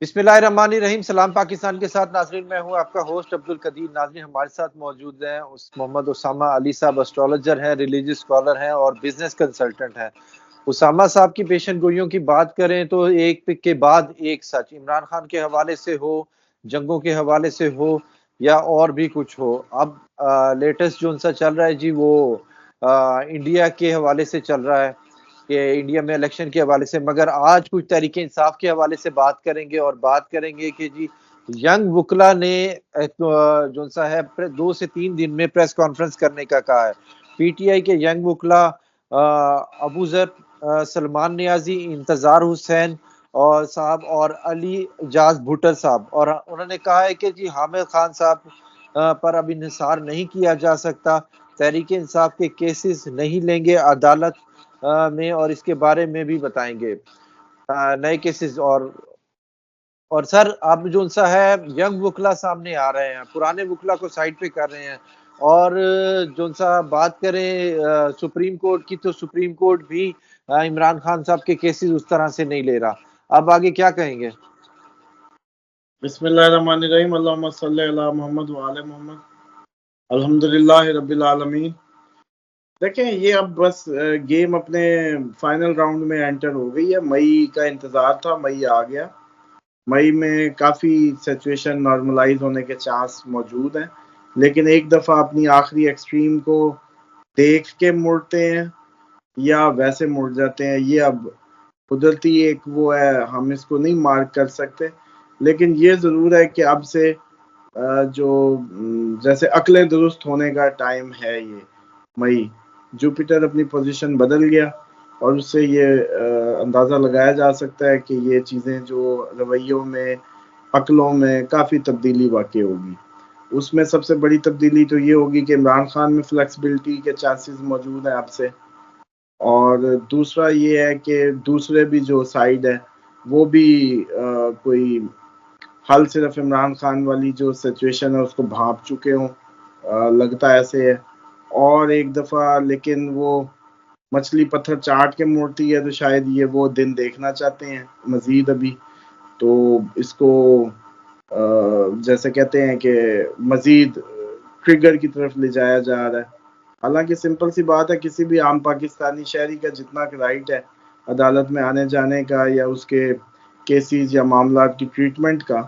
बिस्मिल्लाहिर्रहमानिर्रहीम। सलाम पाकिस्तान के साथ नाजरीन, मैं हूं आपका होस्ट अब्दुल कदीर। नाजरीन, हमारे साथ मौजूद हैं उस मोहम्मद उसामा अली साहब। एस्ट्रोलॉजर हैं, रिलीजियस स्कॉलर हैं और बिजनेस कंसल्टेंट हैं। उसामा साहब की पेशन गोइयों की बात करें तो एक के बाद एक सच, इमरान खान के हवाले से हो, जंगों के हवाले से हो या और भी कुछ हो। अब लेटेस्ट जो उनसा चल रहा है जी, वो इंडिया के हवाले से चल रहा है कि इंडिया में इलेक्शन के हवाले से। मगर आज कुछ तहरीक इंसाफ के हवाले से बात करेंगे और बात करेंगे कि जी यंग वुकला ने जो सा है 2 से 3 दिन में प्रेस कॉन्फ्रेंस करने का कहा है। पीटीआई के यंग वुकला अबू जर, सलमान नियाजी, इंतजार हुसैन और साहब और अली जाज भुट्टर साहब, और उन्होंने कहा है कि जी हामिद खान साहब पर अब इंहिसार नहीं किया जा सकता। तहरीक इंसाफ के केसेस नहीं लेंगे अदालत में, और इसके बारे में भी बताएंगे नए केसेस। और सर अब जो सा है यंग वुकला सामने आ रहे हैं, पुराने वुकला को साइड पे कर रहे हैं। और जो सा बात करें सुप्रीम कोर्ट की, तो सुप्रीम कोर्ट भी इमरान खान साहब के केसेस उस तरह से नहीं ले रहा। अब आगे क्या कहेंगे? बिस्मिल्लाहिर्रहमानिर्रहीम। अल्लाहुम्मा सल्ली अला मोहम्मद व आले मोहम्मद। अल्हम्दुलिल्लाहि रब्बिल आलमीन। देखें, ये अब बस गेम अपने फाइनल राउंड में एंटर हो गई है। मई का इंतजार था, मई आ गया। मई में काफ़ी सिचुएशन नॉर्मलाइज होने के चांस मौजूद हैं, लेकिन एक दफ़ा अपनी आखिरी एक्सट्रीम को देख के मुड़ते हैं या वैसे मुड़ जाते हैं, ये अब कुदरती एक वो है, हम इसको नहीं मार्क कर सकते। लेकिन ये ज़रूर है कि अब से जो जैसे अक्लें दुरुस्त होने का टाइम है ये मई। जुपिटर अपनी पोजीशन बदल गया और उससे ये अंदाज़ा लगाया जा सकता है कि ये चीज़ें जो रवैयों में, अक्लों में काफ़ी तब्दीली वाक़ई होगी। उसमें सबसे बड़ी तब्दीली तो ये होगी कि इमरान खान में फ्लेक्सिबिलिटी के चांसेस मौजूद हैं अब से। और दूसरा ये है कि दूसरे भी जो साइड है वो भी कोई हल सिर्फ इमरान खान वाली जो सिचुएशन है उसको भांप चुके हों, लगता ऐसे है। और एक दफ़ा लेकिन वो मछली पत्थर चाट के मोड़ती है, तो शायद ये वो दिन देखना चाहते हैं मज़ीद अभी। तो इसको जैसे कहते हैं कि मज़ीद ट्रिगर की तरफ ले जाया जा रहा है। हालांकि सिंपल सी बात है, किसी भी आम पाकिस्तानी शहरी का जितना राइट है अदालत में आने जाने का या उसके केसेस या मामला की ट्रीटमेंट का,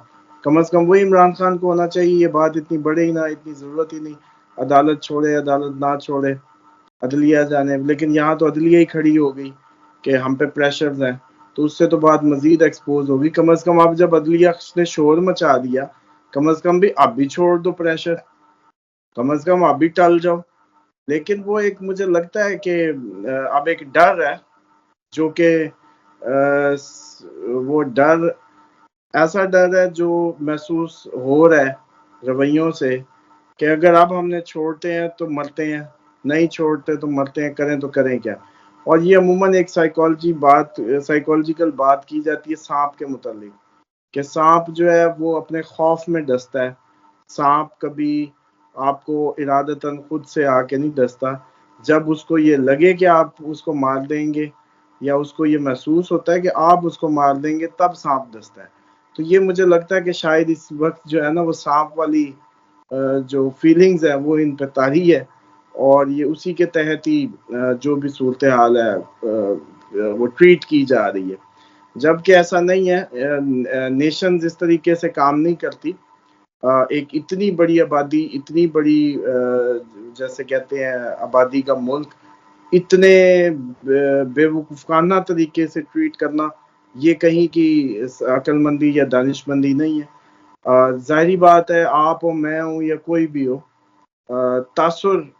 कम से कम वही इमरान खान को होना चाहिए। ये बात इतनी बढ़े ही ना, इतनी ज़रूरत ही नहीं। अदालत छोड़े, अदालत ना छोड़े, अदलिया जाने। लेकिन यहाँ तो अदलिया ही खड़ी हो गई कि हम पे प्रेशर्स हैं, तो उससे तो बात मजीद एक्सपोज होगी। कम से कम अब जब अदलिया ने शोर मचा दिया, कम से कम भी अब भी छोड़ दो प्रेशर, कम से कम अब भी टल जाओ। लेकिन वो एक मुझे लगता है कि अब एक डर है जो कि वो डर ऐसा डर है जो महसूस हो रहा है रवैयों से कि अगर अब हमने छोड़ते हैं तो मरते हैं, नहीं छोड़ते तो मरते हैं, करें तो करें क्या। और ये अमूमन एक साइकोलॉजिकल बात की जाती है सांप के मुतालिक, कि सांप जो है वो अपने खौफ में डसता है। सांप कभी आपको इरादतन खुद से आके नहीं डसता। जब उसको ये लगे कि आप उसको मार देंगे या उसको ये महसूस होता है कि आप उसको मार देंगे, तब सांप डसता है। तो ये मुझे लगता है कि शायद इस वक्त जो है ना वो सांप वाली जो फीलिंग्स है वो इन पे तारी है, और ये उसी के तहत ही जो भी सूरत हाल है वो ट्रीट की जा रही है। जबकि ऐसा नहीं है, नेशंस इस तरीके से काम नहीं करती। एक इतनी बड़ी आबादी, इतनी बड़ी जैसे कहते हैं आबादी का मुल्क, इतने बेवकूफ़ाना तरीके से ट्रीट करना, ये कहीं की अक्लमंदी या दानिशमंदी नहीं है। ज़ाहिरी बात है, आप हो, मैं हूँ या कोई भी हो, तासुर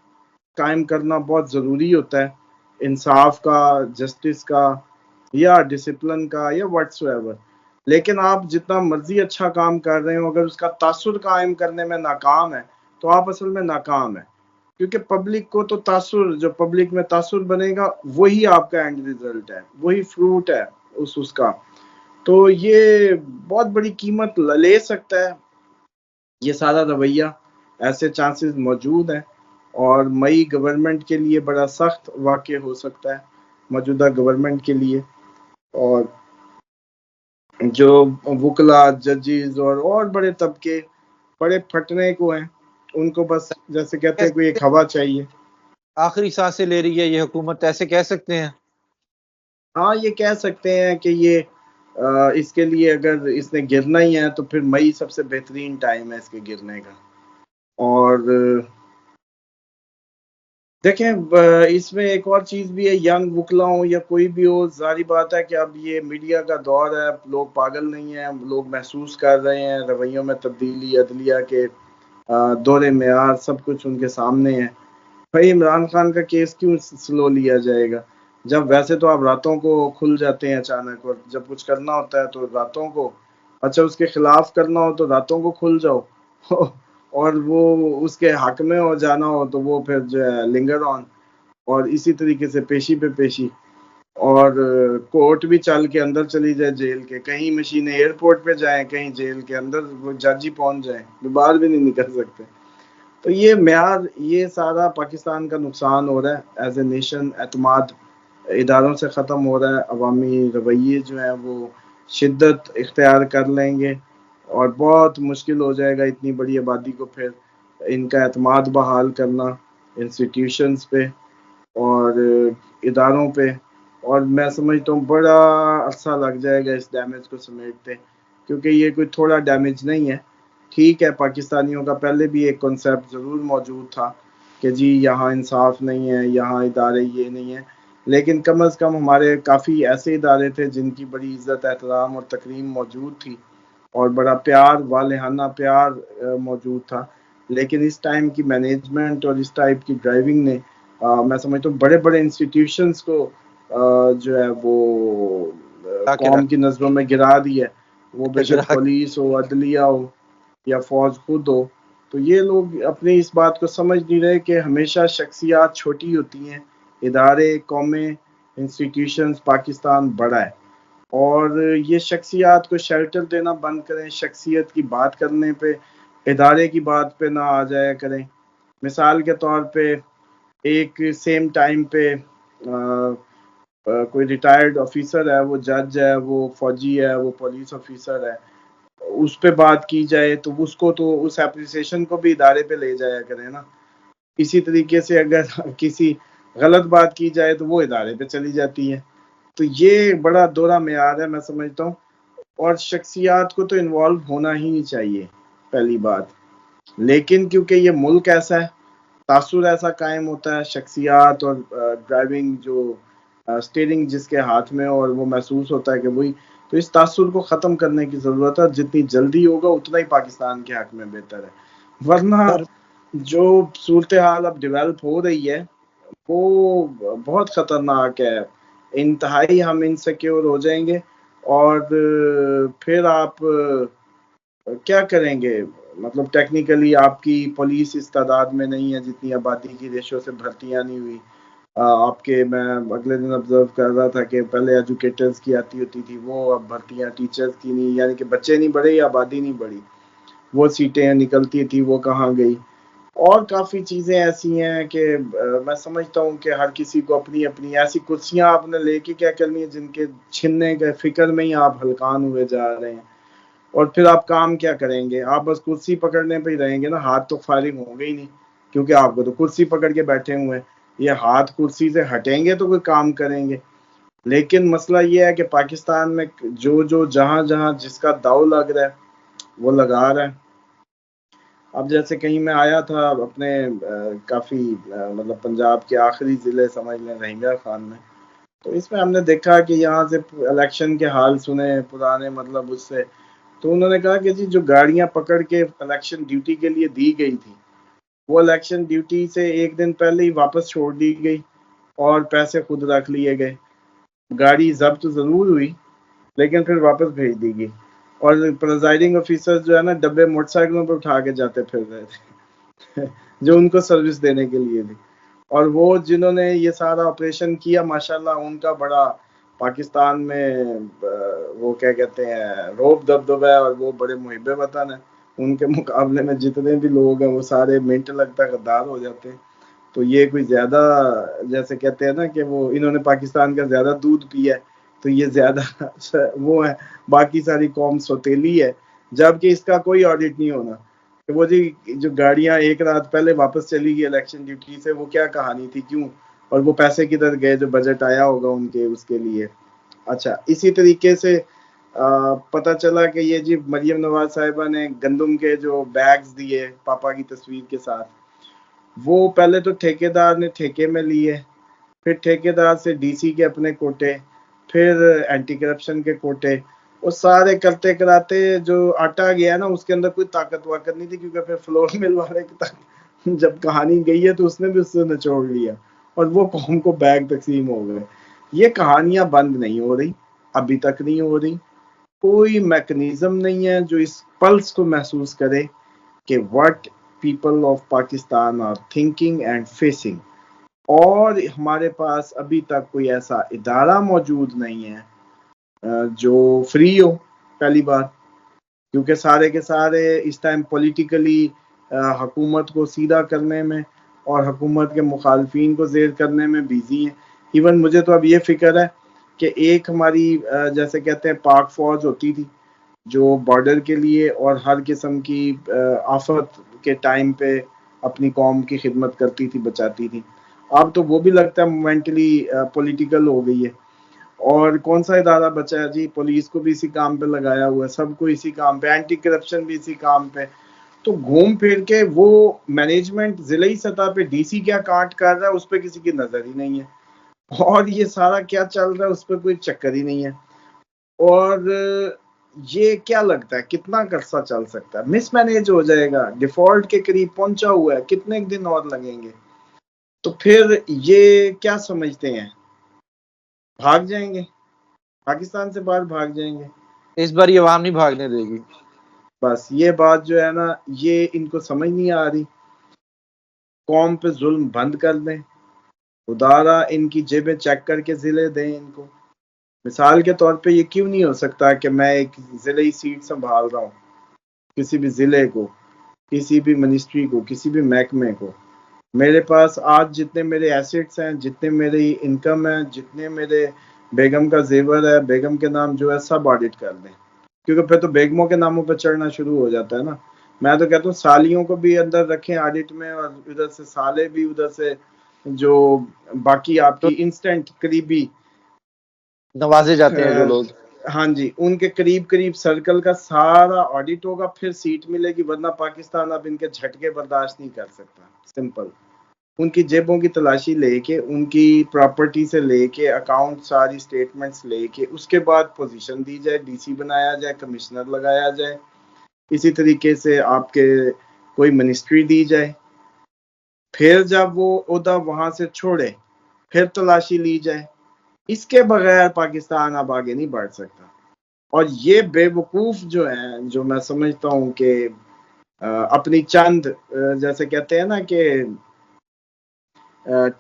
कायम करना बहुत ज़रूरी होता है, इंसाफ का, जस्टिस का या डिसिप्लिन का या व्हाट्सएवर। लेकिन आप जितना मर्जी अच्छा काम कर रहे हो, अगर उसका तासुर कायम करने में नाकाम है तो आप असल में नाकाम है। क्योंकि पब्लिक को तो तासुर, जो पब्लिक में तासुर बनेगा वही आपका एंड रिजल्ट है, वही फ्रूट है उसका। तो ये बहुत बड़ी कीमत ले सकता है ये सारा रवैया, ऐसे चांसेस मौजूद हैं। और मई गवर्नमेंट के लिए बड़ा सख्त वाक़या हो सकता है, मौजूदा गवर्नमेंट के लिए। और जो वकला, जजेस और बड़े तबके बड़े फटने को हैं, उनको बस जैसे कहते हैं कोई एक हवा चाहिए। आखिरी सांसें ले रही है ये हुकूमत, ऐसे कह सकते हैं? हाँ, ये कह सकते हैं कि ये इसके लिए अगर इसने गिरना ही है तो फिर मई सबसे बेहतरीन टाइम है इसके गिरने का। और देखें, इसमें एक और चीज भी है, यंग वकला हो या कोई भी हो, जारी बात है कि अब ये मीडिया का दौर है, लोग पागल नहीं है, लोग महसूस कर रहे हैं रवैयों में तब्दीली, अदलिया के दौरे मेयार सब कुछ उनके सामने है। भाई इमरान खान का केस क्यों स्लो लिया जाएगा, जब वैसे तो आप रातों को खुल जाते हैं अचानक, और जब कुछ करना होता है तो रातों को, अच्छा उसके खिलाफ करना हो तो रातों को खुल जाओ और वो उसके हक में हो जाना हो तो वो फिर जो है लिंगर ऑन, और इसी तरीके से पेशी पे पेशी, और कोर्ट भी चल के अंदर चली जाए जेल के, कहीं मशीनें एयरपोर्ट पे जाएं, कहीं जेल के अंदर वो जज ही पहुंच जाए, बाहर भी नहीं निकल सकते। तो ये म्यार, ये सारा पाकिस्तान का नुकसान हो रहा है एज ए नेशन, एतमाद इदारों से ख़त्म हो रहा है, अवामी रवैये जो हैं वो शिद्दत इख्तियार कर लेंगे, और बहुत मुश्किल हो जाएगा इतनी बड़ी आबादी को फिर इनका एतमाद बहाल करना इंस्टीट्यूशंस पे और इदारों पे। और मैं समझता हूँ बड़ा अरसा लग जाएगा इस डैमेज को समेटते, क्योंकि ये कोई थोड़ा डैमेज नहीं है। ठीक है, पाकिस्तानियों का पहले भी एक कॉन्सेप्ट ज़रूर मौजूद था कि जी यहाँ इंसाफ नहीं है, यहाँ इदारे ये नहीं है, लेकिन कम अज़ कम हमारे काफ़ी ऐसे इदारे थे जिनकी बड़ी इज़्ज़त एहतराम और तकरीम मौजूद थी, और बड़ा प्यार, वालेहाना प्यार मौजूद था। लेकिन इस टाइम की मैनेजमेंट और इस टाइप की ड्राइविंग ने मैं समझता हूँ बड़े बड़े इंस्टीट्यूशंस को जो है वो ताकि कौम की नज़रों में गिरा दिया है, वो बेशक गिरा पुलिस हो, अदलिया हो या फौज खुद हो। तो ये लोग अपनी इस बात को समझ नहीं रहे कि हमेशा शख्सियात छोटी होती हैं, इदारे, कौमें, इंस्टीट्यूशंस, पाकिस्तान बड़ा है, और ये शख्सियात को शेल्टर देना बंद करें, शख्सियत की बात करने पे, इदारे की बात पे ना आ जाया करें। मिसाल के तौर पे एक सेम टाइम पे कोई रिटायर्ड ऑफिसर है, वो जज है, वो फौजी है, वो पुलिस ऑफिसर है, उस पे बात की जाए तो उसको तो उस एप्रिसिएशन को भी इदारे पे ले जाया करें ना। इसी तरीके से अगर किसी गलत बात की जाए तो वो इदारे पे चली जाती है। तो ये बड़ा दोहरा मेयार है मैं समझता हूँ, और शख्सियात को तो इन्वॉल्व होना ही नहीं चाहिए, पहली बात। लेकिन क्योंकि ये मुल्क ऐसा है, तासुर ऐसा कायम होता है, शख्सियात और ड्राइविंग जो स्टीयरिंग जिसके हाथ में और वो महसूस होता है कि वही, तो इस तासुर को ख़त्म करने की ज़रूरत है, जितनी जल्दी होगा उतना ही पाकिस्तान के हक में बेहतर है। वरना सर। जो सूरत हाल अब डेवलप हो रही है वो बहुत ख़तरनाक है, इंतहाई हम इनसिक्योर हो जाएंगे, और फिर आप क्या करेंगे, मतलब टेक्निकली आपकी पुलिस इस तादाद में नहीं है जितनी आबादी की रेशो से भर्तियां नहीं हुई। आपके, मैं अगले दिन ऑब्जर्व कर रहा था कि पहले एजुकेटर्स की आती होती थी वो, अब भर्तियां टीचर्स की नहीं, यानी कि बच्चे नहीं बढ़े या आबादी नहीं बढ़ी, वो सीटें निकलती थी वो कहाँ गई। और काफ़ी चीज़ें ऐसी हैं कि मैं समझता हूँ कि हर किसी को अपनी अपनी ऐसी कुर्सियाँ आपने लेके क्या करनी है जिनके छीनने के फिक्र में ही आप हलकान हुए जा रहे हैं, और फिर आप काम क्या करेंगे, आप बस कुर्सी पकड़ने पे ही रहेंगे ना, हाथ तो फायरिंग होंगे ही नहीं, क्योंकि आपको तो कुर्सी पकड़ के बैठे हुए हैं। ये हाथ कुर्सी से हटेंगे तो कोई काम करेंगे। लेकिन मसला ये है कि पाकिस्तान में जो जो जहाँ जहाँ जिसका दाव लग रहा है वो लगा रहा है। अब जैसे कहीं मैं आया था अपने काफ़ी मतलब पंजाब के आखिरी ज़िले समझ लें रोहिंग्या खान में, तो इसमें हमने देखा कि यहाँ से इलेक्शन के हाल सुने पुराने, मतलब उससे, तो उन्होंने कहा कि जी जो गाड़ियां पकड़ के इलेक्शन ड्यूटी के लिए दी गई थी वो इलेक्शन ड्यूटी से एक दिन पहले ही वापस छोड़ दी गई, और पैसे खुद रख लिए गए। गाड़ी जब्त जरूर हुई लेकिन फिर वापस भेज दी गई, और प्रिजाइडिंग ऑफिसर जो है ना डब्बे मोटरसाइकिलों पर उठा के जाते फिर रहे थे जो उनको सर्विस देने के लिए थी। और वो जिन्होंने ये सारा ऑपरेशन किया माशाल्लाह उनका बड़ा पाकिस्तान में वो क्या कहते हैं रोब दबदबा है, और वो बड़े मुहिब वतन है। उनके मुकाबले में जितने भी लोग हैं वो सारे मिनट लगता गद्दार हो जाते हैं। तो ये कोई ज्यादा, जैसे कहते हैं ना कि वो इन्होंने पाकिस्तान का ज्यादा दूध पिया है, तो ये ज्यादा वो है, बाकी सारी कौम सौतेली है, जबकि इसका कोई ऑडिट नहीं होना। तो वो जी जो गाड़ियां एक रात पहले वापस चली गई इलेक्शन ड्यूटी से, वो क्या कहानी थी, क्यों, और वो पैसे किधर गए जो बजट आया होगा उनके उसके लिए। अच्छा, इसी तरीके से पता चला कि ये जी मरियम नवाज साहिबा ने गंदम के जो बैग्स दिए पापा की तस्वीर के साथ, वो पहले तो ठेकेदार ने ठेके में लिए, फिर ठेकेदार से डीसी के अपने कोटे, फिर एंटी करप्शन के कोटे, वो सारे करते कराते जो आटा गया ना उसके अंदर कोई ताकत वाकत नहीं थी, क्योंकि फिर फ्लोर मिल वाले जब कहानी गई है तो उसने भी उससे निचोड़ लिया और वो कौम को बैग तकसीम हो गए। ये कहानियां बंद नहीं हो रही, अभी तक नहीं हो रही। कोई मैकेनिज्म नहीं है जो इस पल्स को महसूस करे कि what people of Pakistan are thinking and facing. और हमारे पास अभी तक कोई ऐसा इदारा मौजूद नहीं है जो फ्री हो, पहली बार, क्योंकि सारे के सारे इस टाइम पॉलिटिकली हुकूमत को सीधा करने में और हुकूमत के मुखालफिन को जेर करने में बिजी हैं। इवन मुझे तो अब ये फिक्र है कि एक हमारी जैसे कहते हैं पाक फौज होती थी जो बॉर्डर के लिए और हर किस्म की आफत के टाइम पे अपनी कौम की खिदमत करती थी, बचाती थी। अब तो वो भी लगता है मोमेंटली पॉलिटिकल हो गई है। और कौन सा इदारा बचा है जी, पुलिस को भी इसी काम पे लगाया हुआ है, सबको इसी काम पे, एंटी करप्शन भी इसी काम पे। तो घूम फिर के वो मैनेजमेंट जिले सतह पे डीसी क्या कांट कर रहा है उस पर किसी की नजर ही नहीं है, और ये सारा क्या चल रहा है उस पर कोई चक्कर ही नहीं है। और ये क्या लगता है कितना अरसा चल सकता है, मिसमैनेज हो जाएगा, डिफॉल्ट के करीब पहुंचा हुआ है, कितने दिन और लगेंगे। तो फिर ये क्या समझते हैं, भाग जाएंगे, पाकिस्तान से बाहर भाग जाएंगे? इस बार ये अवाम नहीं भागने देगी। बस ये बात जो है ना, ये इनको समझ नहीं आ रही। कौम पे जुल्म बंद कर दें, खुदारा इनकी जेबें चेक करके जिले दें इनको। मिसाल के तौर पे ये क्यों नहीं हो सकता कि मैं एक जिले सीट संभाल रहा हूँ, किसी भी जिले को, किसी भी मिनिस्ट्री को, किसी भी महकमे को, मेरे पास आज जितने मेरे एसेट्स हैं, जितने मेरी इनकम है, जितने मेरे बेगम का जेवर है, बेगम के नाम जो है, सब ऑडिट कर दें, क्योंकि फिर तो बेगमों के नामों पर चढ़ना शुरू हो जाता है ना। मैं तो कहता हूँ सालियों को भी अंदर रखें ऑडिट में, और उधर से साले भी, उधर से जो बाकी तो आपकी इंस्टेंट करीबी नवाजे जाते हैं जो लोग। हाँ जी, उनके करीब करीब सर्कल का सारा ऑडिट होगा, फिर सीट मिलेगी, वरना पाकिस्तान अब इनके झटके बर्दाश्त नहीं कर सकता। सिंपल, उनकी जेबों की तलाशी लेके, उनकी प्रॉपर्टी से लेके, अकाउंट सारी स्टेटमेंट्स लेके, उसके बाद पोजीशन दी जाए, डीसी बनाया जाए, कमिश्नर लगाया जाए, इसी तरीके से आपके कोई मिनिस्ट्री दी जाए, फिर जब वो ओहदा वहां से छोड़े फिर तलाशी ली जाए। इसके बगैर पाकिस्तान अब आगे नहीं बढ़ सकता। और ये बेवकूफ जो है, जो मैं समझता हूँ कि अपनी चंद जैसे कहते हैं ना कि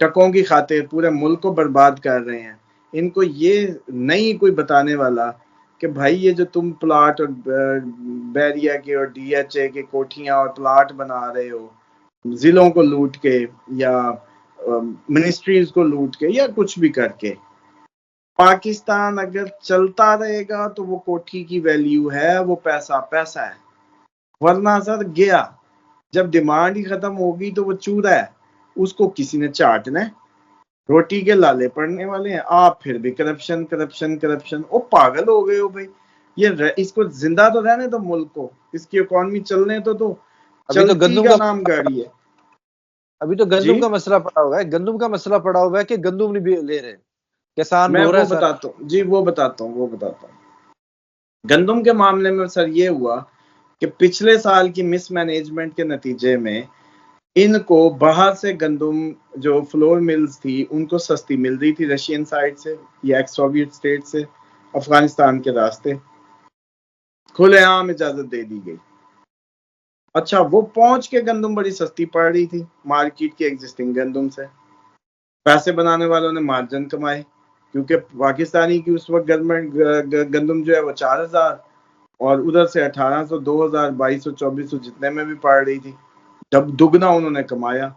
टकों की खातिर पूरे मुल्क को बर्बाद कर रहे हैं, इनको ये नहीं कोई बताने वाला कि भाई ये जो तुम प्लाट और बैरिया के और डीएचए के कोठियां और प्लाट बना रहे हो, जिलों को लूट के या मिनिस्ट्रीज को लूट के या कुछ भी करके, पाकिस्तान अगर चलता रहेगा तो वो कोठी की वैल्यू है, वो पैसा पैसा है। वरना सर गया, जब डिमांड ही खत्म होगी तो वो चूरा है, उसको किसी ने चाटना है। रोटी के लाले पड़ने वाले हैं आप, फिर भी करप्शन करप्शन करप्शन। ओ पागल हो गए हो भाई, ये इसको जिंदा तो रहने दो, मुल्क को, इसकी इकोनॉमी चलने तो अभी तो चलती गंदम का का नाम गाड़ी है अभी तो जी। गंदम का मसला पड़ा हुआ है, गंदम का मसला पड़ा हुआ है कि गंदम नहीं भी ले रहे, किसान मैं रो रहा वो है सर। बताता हूँ जी, वो बताता हूँ। गंदम के मामले में सर ये हुआ कि पिछले साल की मिसमैनेजमेंट के नतीजे में इनको बाहर से गंदम जो फ्लोर मिल्स थी उनको सस्ती मिल रही थी, रशियन साइड से या एक्स सोवियत स्टेट से, अफगानिस्तान के रास्ते, खुलेआम इजाजत दे दी गई। अच्छा, वो पहुंच के गंदम बड़ी सस्ती पड़ रही थी मार्केट की एग्जिस्टिंग गंदम से। पैसे बनाने वालों ने मार्जिन कमाए, क्योंकि पाकिस्तानी की उस वक्त गवर्नमेंट गंदम जो है वो 4,000 और उधर से 1,800 2,000 2,200 2,400 जितने में भी पड़ रही थी। जब दुगना उन्होंने कमाया,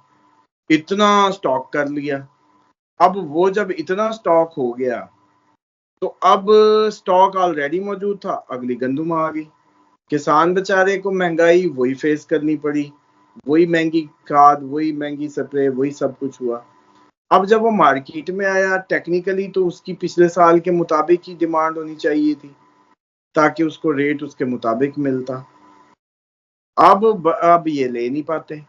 इतना स्टॉक कर लिया। अब वो जब इतना स्टॉक हो गया तो अब स्टॉक ऑलरेडी मौजूद था, अगली गंदुम आ गई। किसान बेचारे को महंगाई वही फेस करनी पड़ी, वही महंगी खाद, वही महंगी स्प्रे, वही सब कुछ हुआ। अब जब वो मार्केट में आया, टेक्निकली तो उसकी पिछले साल के मुताबिक ही डिमांड होनी चाहिए थी, ताकि उसको रेट उसके मुताबिक मिलता। अब ये ले नहीं पाते।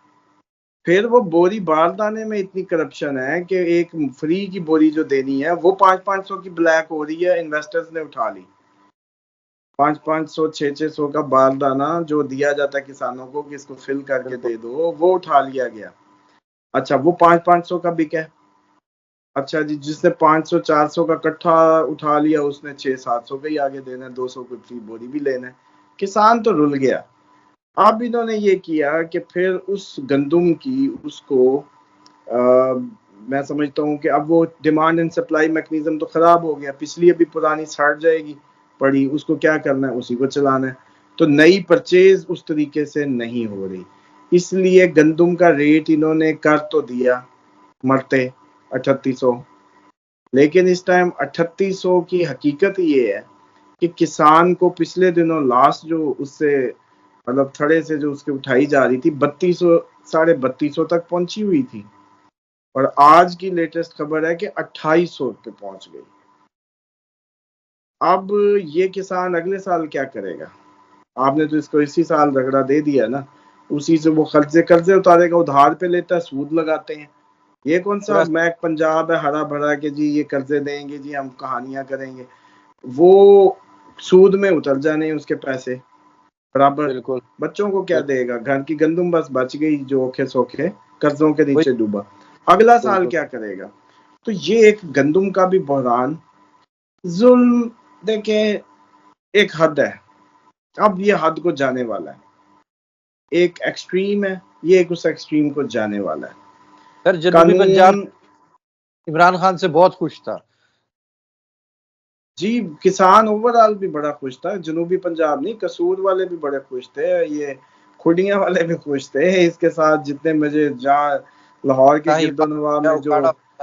फिर वो बोरी बारदाने में इतनी करप्शन है कि एक फ्री की बोरी जो देनी है वो 500-500 की ब्लैक हो रही है, इन्वेस्टर्स ने उठा ली। 500-500 600 का बारदाना जो दिया जाता है किसानों को कि इसको फिल करके दे दो, वो उठा लिया गया। अच्छा, वो 500-500 का बिका। अच्छा जी, जिसने 500-400 का कट्ठा उठा लिया उसने 600-700 का ही आगे देना है, 200 की फ्री बोरी भी लेना है। किसान तो रुल गया। अब इन्होंने ये किया कि फिर उस गंदुम की उसको मैं समझता हूँ कि अब वो डिमांड एंड सप्लाई मैकेनिज्म तो खराब हो गया, पिछली अभी पुरानी सड़ जाएगी पड़ी, उसको क्या करना है, उसी को चलाना है। तो नई परचेज उस तरीके से नहीं हो रही, इसलिए गंदुम का रेट इन्होंने कर तो दिया मरते 3800, लेकिन इस टाइम 3800 की हकीकत ये है कि किसान को पिछले दिनों लास्ट जो उससे मतलब थड़े से जो उसके उठाई जा रही थी 3200 3250 तक पहुंची हुई थी, और आज की लेटेस्ट खबर है कि 2800 पे पहुंच गई। अब ये किसान अगले साल क्या करेगा? आपने तो इसको इसी साल रगड़ा दे दिया ना, उसी से वो कर्जे उतारेगा, उधार पे लेता है, सूद लगाते हैं। ये कौन सा मैक पंजाब है हरा भरा के जी ये कर्जे देंगे जी, हम कहानियां करेंगे। वो सूद में उतर जाने उसके पैसे बराबर। बिल्कुल। बच्चों को क्या देगा? घर की गंदुम बस बच गई जो औखे सौखे कर्जों के नीचे डूबा। अगला साल क्या करेगा? तो ये एक गंदुम का भी बहरान, जुल्म। देखें, एक हद है, अब ये हद को जाने वाला है। एक एक्सट्रीम है, ये एक उस एक्सट्रीम को जाने वाला है। सर जनूबी पंजाब इमरान खान से बहुत खुश था जी, किसान ओवरऑल भी बड़ा खुश था। जनूबी पंजाब नहीं, कसूर वाले भी बड़े खुश थे, ये खुडियां वाले भी खुश थे। इसके साथ जितने मजे, जहाँ लाहौर के गिरदोनवा में जो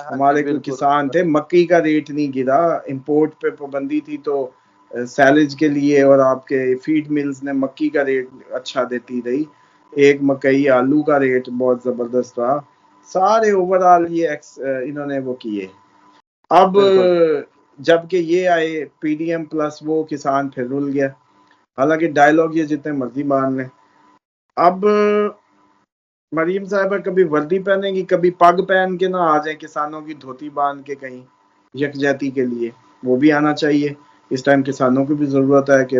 हमारे कोई किसान थे, मक्की का रेट नहीं गिरा, इंपोर्ट पे पाबंदी थी, तो सैलेज के लिए और आपके फीड मिल्स ने मक्की का रेट अच्छा देती रही। एक मकई आलू का रेट बहुत जबरदस्त रहा। सारे ओवरऑल ये इन्होंने वो किए। अब जबकि ये आए पीडीएम प्लस, वो किसान फिर रुल गया। हालांकि डायलॉग ये जितने मर्जी मान लें। अब मरीम साहबा कभी वर्दी पहनेंगी, कभी पग पहन के ना आ जाए किसानों की धोती बांध के कहीं यकजहती के लिए, वो भी आना चाहिए। इस टाइम किसानों की भी जरूरत है कि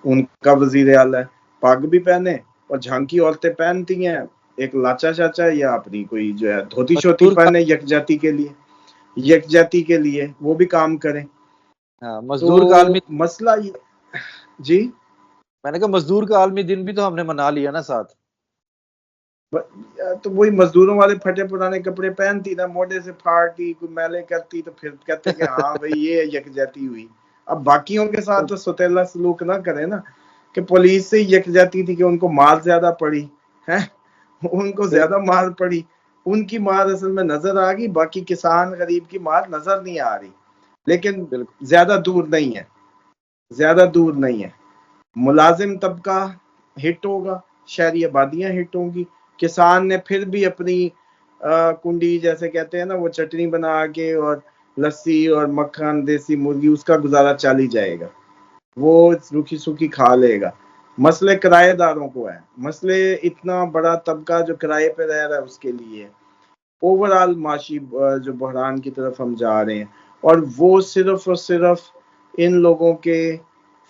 उनका वजीर आला है, पग भी पहने। और झांकी औरतें पहनती हैं एक लाचा चाचा या अपनी कोई जो है धोती शोती पहने यकजहती के लिए वो भी काम करें। मजदूर का आलमी मसला ये जी, मैंने कहा मजदूर का आलमी दिन भी तो हमने मना लिया ना साथ। तो वही मजदूरों वाले फटे पुराने कपड़े पहनती ना, मोटे से फाड़ती, कोई मैले करती, तो फिर कहते कि हाँ भाई ये यकजहती हुई। अब बाकियों के साथ तो सौतेला सलूक ना करे ना, कि पुलिस से यकजहती थी कि उनको मार ज्यादा पड़ी है, उनको ज्यादा मार पड़ी, उनकी मार असल में नजर आ गई, बाकी किसान गरीब की मार नजर नहीं आ रही। लेकिन ज्यादा दूर नहीं है, ज्यादा दूर नहीं है। मुलाजिम तबका हिट होगा, शहरी आबादियां हिट होंगी, किसान ने फिर भी अपनी कुंडी जैसे कहते हैं ना, वो चटनी बना के और लस्सी और मक्खन देसी मुर्गी, उसका गुजारा चल ही जाएगा, वो रूखी सूखी खा लेगा। मसले किराएदारों को है, मसले इतना बड़ा तबका जो किराए पे रह रहा है उसके लिए। ओवरऑल माशी जो बहरान की तरफ हम जा रहे हैं, और वो सिर्फ और सिर्फ इन लोगों के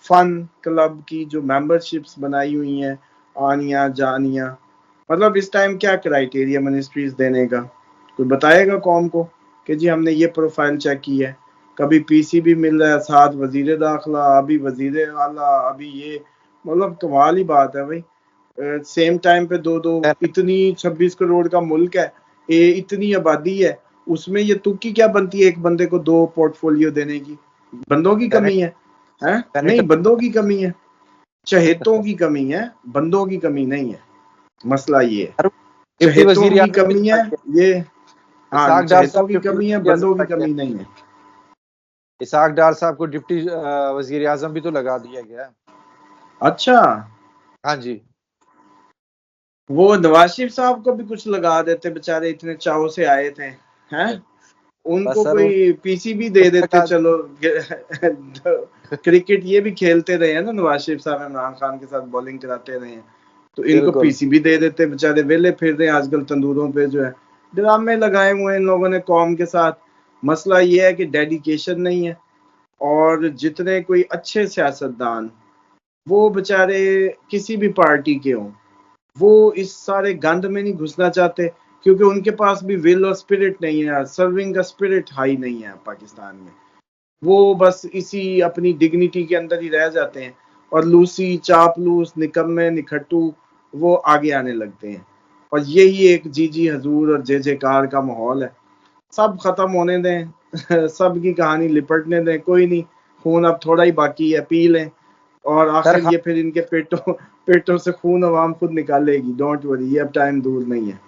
फन क्लब की जो मेंबरशिप्स बनाई हुई हैं, आनिया जानिया। मतलब इस टाइम क्या क्राइटेरिया मिनिस्ट्रीज देने का, कोई बताएगा कौम को कि जी हमने ये प्रोफाइल चेक की है? कभी पीसीबी मिल रहा है, साथ वजीर दाखिला, अभी वजीर आला, अभी ये, मतलब कमाल ही बात है भाई। सेम टाइम पे दो इतनी 26 करोड़ का मुल्क है, इतनी आबादी है, उसमें ये तुक्की क्या बनती है एक बंदे को 2 पोर्टफोलियो देने की? बंदों की कमी है? नहीं, बंदों की कमी है, चहेतों की कमी है, बंदों की कमी नहीं है। मसला ये है, चहेतों की कमी है ये, हाँ, चहेतों की कमी है, बंदों की कमी नहीं है। इसाक डार साहब को डिप्टी वजीर आजम भी तो लगा दिया गया। अच्छा, हाँ जी। वो नवाज शरीफ साहब को भी कुछ लगा देते, बेचारे इतने चाव से आए थे, हैं? बस उनको सर वो कोई पीसी भी दे देते, लगा चलो क्रिकेट ये भी खेलते रहे हैं ना नवाज शरीफ साहब, इमरान खान के साथ बॉलिंग कराते रहे हैं, तो इनको बिल्कुल। पीसी भी दे देते, बेचारे वेले फिर रहे हैं आजकल तंदूरों पे जो है, ड्रामे लगाए हुए हैं इन लोगों ने कौम के साथ। मसला ये है कि डेडिकेशन नहीं है, और जितने कोई अच्छे सियासतदान वो बेचारे किसी भी पार्टी के हों, वो इस सारे गंद में नहीं घुसना चाहते, क्योंकि उनके पास भी विल और स्पिरिट नहीं है, सर्विंग का स्पिरिट हाई नहीं है पाकिस्तान में। वो बस इसी अपनी डिग्निटी के अंदर ही रह जाते हैं, और लूसी चापलूस निकम्मे निखट्टू वो आगे आने लगते हैं, और यही एक जी हजूर और जे कार का माहौल है। सब खत्म होने दें सब की कहानी लिपटने दें, कोई नहीं, खून अब थोड़ा ही बाकी है, पी लें, और सर आखिर ये फिर इनके पेटों से खून अवाम खुद निकालेगी, डोंट वरी, ये अब टाइम दूर नहीं है।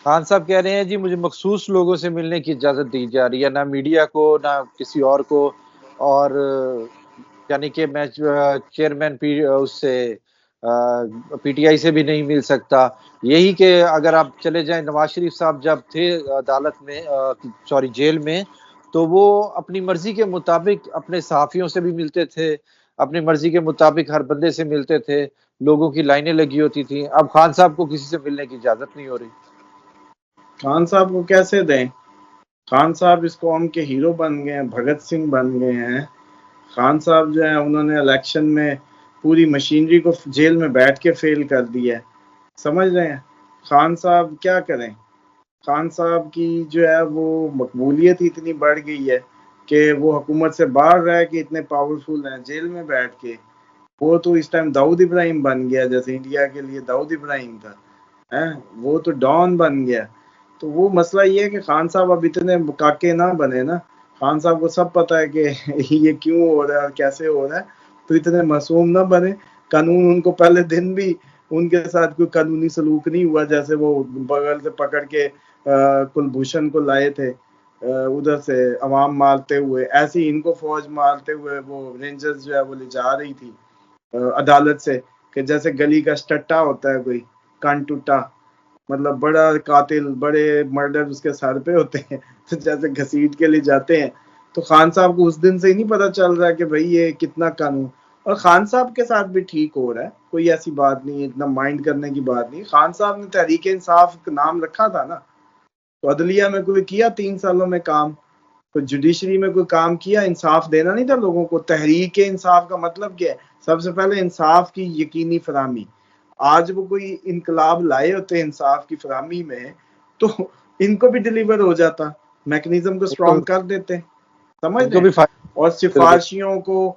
खान साहब कह रहे हैं जी मुझे मखसूस लोगों से मिलने की इजाजत दी जा रही है, ना मीडिया को ना किसी और को, और यानी कि मैं चेयरमैन उससे पीटीआई से भी नहीं मिल सकता। यही कि अगर आप चले जाएं, नवाज शरीफ साहब जब थे अदालत में, सॉरी जेल में, तो वो अपनी मर्जी के मुताबिक अपने सहाफियों से भी मिलते थे, अपनी मर्जी के मुताबिक हर बंदे से मिलते थे, लोगों की लाइनें लगी होती थी। अब खान साहब को किसी से मिलने की इजाजत नहीं हो रही। खान साहब को कैसे दें? खान साहब इस कौम के हीरो बन गए हैं, भगत सिंह बन गए हैं। खान साहब जो है उन्होंने इलेक्शन में पूरी मशीनरी को जेल में बैठ के फेल कर दिया है, समझ रहे हैं? खान साहब क्या करें? खान साहब की जो है वो मकबूलियत ही इतनी बढ़ गई है कि वो हुकूमत से बाहर रह के इतने पावरफुल हैं, जेल में बैठ के वो तो इस टाइम दाऊद इब्राहिम बन गया, जैसे इंडिया के लिए दाऊद इब्राहिम था, है वो तो डॉन बन गया। तो वो मसला ये है कि खान साहब अब इतने काके ना बने ना, खान साहब को सब पता है कि ये क्यों हो रहा है और कैसे हो रहा है, तो इतने मासूम ना बने। कानून उनको पहले दिन भी उनके साथ कोई कानूनी सलूक नहीं हुआ, जैसे वो बगल से पकड़ के कुलभूषण को लाए थे उधर से अवाम मारते हुए, ऐसे ही इनको फौज मारते हुए वो रेंजर्स जो है वो ले जा रही थी अदालत से, कि जैसे गली का स्टट्टा होता है कोई कान टूटा, मतलब बड़ा कातिल बड़े मर्डर उसके सर पे होते हैं तो जैसे घसीट के ले जाते हैं। तो खान साहब को उस दिन से ही नहीं पता चल रहा है कि भाई ये कितना कानून, और खान साहब के साथ भी ठीक हो रहा है, कोई ऐसी बात नहीं है, इतना माइंड करने की बात नहीं। खान साहब ने तहरीक इंसाफ का नाम रखा था ना, तो अदलिया में कोई किया 3 सालों में काम, तो जुडिशरी में कोई काम किया, इंसाफ देना नहीं था लोगों को। तहरीक इंसाफ का मतलब क्या है? सबसे पहले इंसाफ की यकीनी फरामी। आज वो कोई इनकलाब लाए होते इंसाफ की फरामी में, तो इनको भी डिलीवर हो जाता, मैकेनिज्म को स्ट्रॉन्ग कर देते, समझ इनको रहे भी हैं? और बिल्कुल। सिफारशियों को,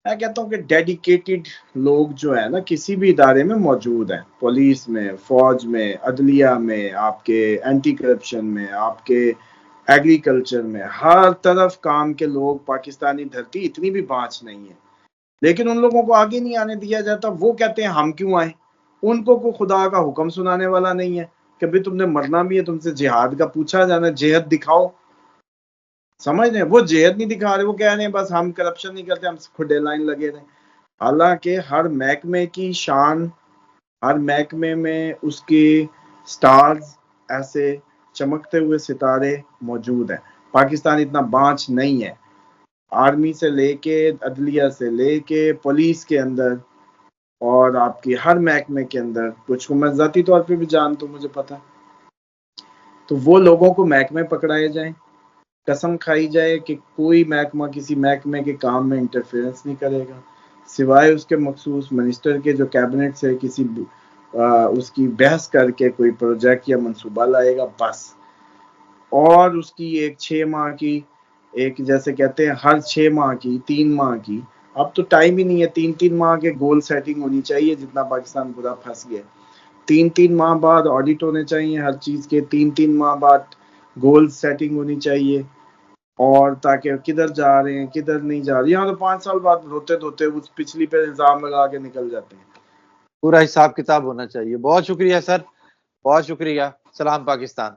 मैं कहता हूँ कि डेडिकेटेड लोग जो है ना किसी भी इदारे में मौजूद हैं, पुलिस में, फौज में, अदलिया में, आपके एंटी करप्शन में, आपके एग्रीकल्चर में, हर तरफ काम के लोग, पाकिस्तानी धरती इतनी भी बाँच नहीं है, लेकिन उन लोगों को आगे नहीं आने दिया जाता। वो कहते हैं हम क्यों आए, उनको कोई खुदा का हुक्म सुनाने वाला नहीं है कि भाई तुमने मरना भी है, तुमसे जिहाद का पूछा जाना, जिहाद दिखाओ, समझ रहे हैं? वो जिहाद नहीं दिखा रहे, वो कह रहे हैं बस हम करप्शन नहीं करते, हम खुदे लाइन लगे रहे। हालांकि हर महकमे की शान, हर महकमे में उसके स्टार्स, ऐसे चमकते हुए सितारे मौजूद हैं। पाकिस्तान इतना बांझ नहीं है, आर्मी से लेके अदलिया से लेके पुलिस के अंदर और आपकी हर महकमे के अंदर, कुछ को मैं जाती तौर पे भी जानता हूँ, मुझे पता है। तो वो लोगों को महकमे पकड़ाए जाएं, कसम खाई जाए कि कोई महकमा किसी महकमे के काम में इंटरफेरेंस नहीं करेगा, सिवाय उसके मखसूस मिनिस्टर के जो कैबिनेट से किसी उसकी बहस करके कोई प्रोजेक्ट या मंसूबा लाएगा बस। और उसकी एक 6 माह की, एक जैसे कहते हैं हर 6 माह की, 3 माह की, अब तो टाइम ही नहीं है, 3-3 माह के गोल सेटिंग होनी चाहिए, जितना पाकिस्तान पूरा फंस गया। 3-3 माह बाद ऑडिट होने चाहिए हर चीज के, 3-3 माह बाद गोल सेटिंग होनी चाहिए, और ताकि किधर जा रहे हैं किधर नहीं जा रहे। यहाँ तो 5 साल बाद रोते धोते उस पिछली पे इल्जाम लगा के निकल जाते हैं। पूरा हिसाब किताब होना चाहिए। बहुत शुक्रिया सर, बहुत शुक्रिया। सलाम पाकिस्तान।